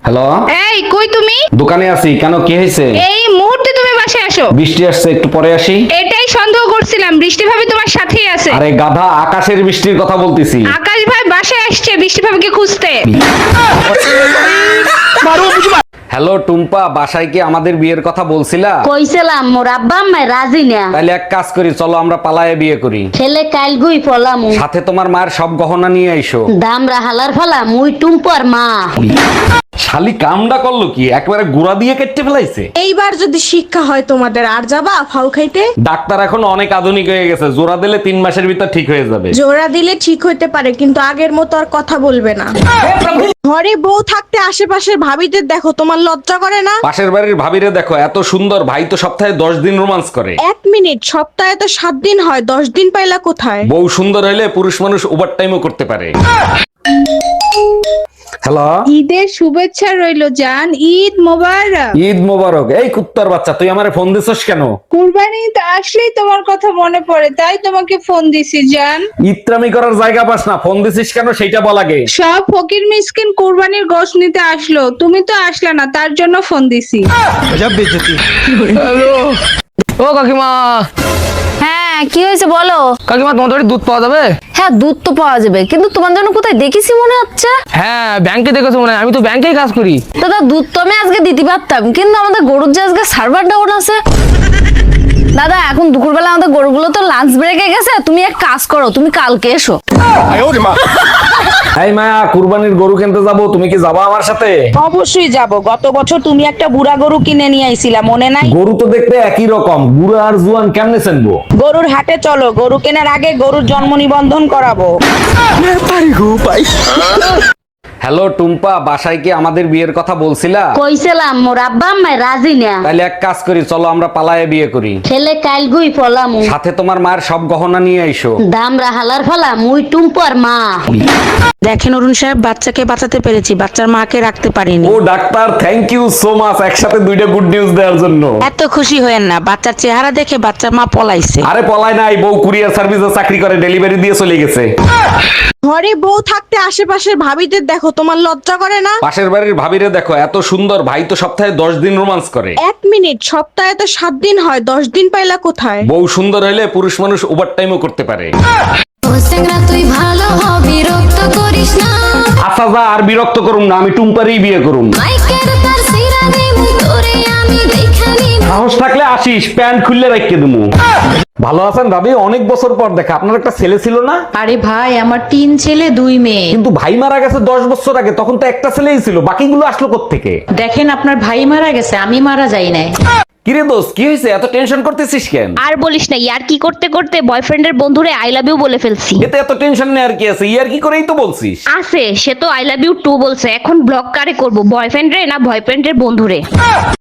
Hello, এই কই তুমি? দোকানে আছি। কেন, কি হয়েছে? এই মুহূর্তে তুমি বাসায় আসো। বৃষ্টি আসছে, একটু পরে আসি। এটাই সন্দেহ করছিলাম, বৃষ্টি ভাবি তোমার সাথেই আছে। আরে গাধা, আকাশের বৃষ্টির কথা বলতেছি। আকাশ ভাই বাসায় আসছে বৃষ্টি ভাবিকে খুঁজতে। হ্যালো টুম্পা, বাসায় কি আমাদের বিয়ের কথা বলছিলা? কইছিলাম মোর আব্বা আম্মা রাজি না। তাহলে এক কাজ করি, চলো আমরা পালায়ে বিয়ে করি। ছেলে কাল গুই ফলামু সাথে তোমার মায়ের সব গহনা নিয়ে আইসো। দামরা হালার ফলা মুই টুম্পর মা। শালি কামডা করলো কি, একবারে গুড়া দিয়ে কেটে ফেলাইছে। এইবার যদি শিক্ষা হয় তোমাদের, আর যাবা ফাউ খাইতে? ডাক্তার এখন অনেক আধুনিক হয়ে গেছে, জোড়া দিলে 3 মাসের ভিতর ঠিক হয়ে যাবে। জোড়া দিলে ঠিক হইতে পারে, কিন্তু আগের মতো আর কথা বলবে না। ঘরে বউ থাকতে আশেপাশের ভাবিদের দেখো, তোমার লজ্জা করে না? পাশের বাড়ির ভাবিরে দেখো, এত সুন্দর, ভাই তো সপ্তাহে 10 দিন রোমান্স করে। 1 মিনিট, সপ্তাহে তো 7 দিন হয়, 10 দিন পাইলা কোথায়? বউ সুন্দর হইলে পুরুষ মানুষ ওভার টাইমও করতে পারে। হ্যালো, ঈদের শুভেচ্ছা রইলো জান, ঈদ মোবারক। ঈদ মোবারক। এই কুত্তার বাচ্চা, তুই আমারে ফোন দিছস কেন? কুরবানি তো আসলেই তোমার কথা মনে পড়ে, তাই তোমাকে ফোন দিছি জান। ইত্রামি করার জায়গা পাস না, ফোন দিছিস কেন সেইটা বল আগে। সব ফকির মিসকিন কুরবানির গোশত নিতে আসলো, তুমি তো আসলে না, তার জন্য ফোন দিছি। ও কাকিমা। হ্যাঁ কি হয়েছে বলো। কাকিমা, তোমার বাড়ি দুধ পাওয়া যাবে? হ্যাঁ দুধ তো পাওয়া যাবে, কিন্তু তোমার জন্য কোথায় দেখেছি মনে হচ্ছে। হ্যাঁ, ব্যাংকে দেখেছো মনে হয়, আমি তো ব্যাংকেই কাজ করি। দাদা দুধ তো আমি আজকে দিতে পারতাম, কিন্তু আমাদের গরুর যে আজকে সার্ভার ডাউন আছে। দাদা এখন দুপুরবেলা আমাদের গরুগুলো তো লাঞ্চ ব্রেকে গেছে, তুমি এক কাজ করো, তুমি কালকে এসো। এই মায়া, কুরবানির গরু কিনতে যাবো, তুমি কি যাবা আমার সাথে? অবশ্যই যাব। গত বছর তুমি একটা বুড়া গরু কিনে নিয়ে আইছিলা, মনে নাই? গরু তো দেখতে একই রকম, বুড়া আর জুয়ান কেমনে চিনবো? গরুর হাটে চলো, গরু কেনার আগে গরুর জন্ম নিবন্ধন করাবো। হ্যালো টুম্পা, বাসায় কি আমাদের বিয়ের কথা বলছিলা? কইছিলাম মোর আব্বা আম্মা রাজি না। তাহলে এক কাজ করি, চলো আমরা পালায়ে বিয়ে করি। ছেলে কাল গুই ফলামু সাথে তোমার মায়ের সব গহনা নিয়ে আইসো। দামরা হালার ফলা মুই টুম্পর মা। দেখেন অরুণ সাহেব, বাচ্চাকে বাঁচাতে পেরেছি, বাচ্চার মাকে রাখতে পারিনি। ও doctor, thank you so much, একসাথে 2টা গুড নিউজ দেওয়ার জন্য। এত খুশি হয়েন না, বাচ্চার চেহারা দেখে বাচ্চার মা পলাইছে। আরে পলায় নাই, বউ কুরিয়ার সার্ভিসে চাকরি করে, ডেলিভারি দিয়ে চলে গেছে। ঘরে বউ থাকতে আশেপাশের ভাবিদের দেখো, তোমার লজ্জা করে না? পাশের বাড়ির ভাবিরে দেখো, এত সুন্দর, ভাই তো সপ্তাহে 10 দিন রোমান্স করে। 1 মিনিট, সপ্তাহে তো 7 দিন হয়, 10 দিন পাইলা কোথায়? বউ সুন্দর হইলে পুরুষ মানুষ ওভার টাইমও করতে পারে। তুই ভালো হবি রক্ত করিস না। আচ্ছা যা, আর বিরক্ত করুম না, আমি টুম্পারেই বিয়ে করুম। সাহস থাকলে আসিস, প্যান্ট খুললে রাখিয়ে দেবো। ভালো আছেন ভাবি? অনেক বছর পর দেখা। আপনার একটা ছেলে ছিল না? আরে ভাই, আমার 3 ছেলে 2 মেয়ে। কিন্তু ভাই মারা গেছে 10 বছর আগে, তখন তো একটা ছেলেই ছিল, বাকিগুলো আসলো কোত্থেকে? দেখেন, আপনার ভাই মারা গেছে, আমি মারা যাই নাই। কিরে দোস্ত, কি হয়েছে, এত টেনশন করতেছিস কেন? আর বলিস না, ইয়ার কি করতে করতে বয়ফ্রেন্ডের বন্ধুরে আই লাভ ইউ বলে ফেলছি। এতে এত টেনশন নেই, আর কি আছে, ইয়ার কি করেই তো বলছিস। আছে, সে তো আই লাভ ইউ টু বলছে, এখন ব্লক কারে করব, বয়ফ্রেন্ড রে না বয়ফ্রেন্ডের বন্ধুরে?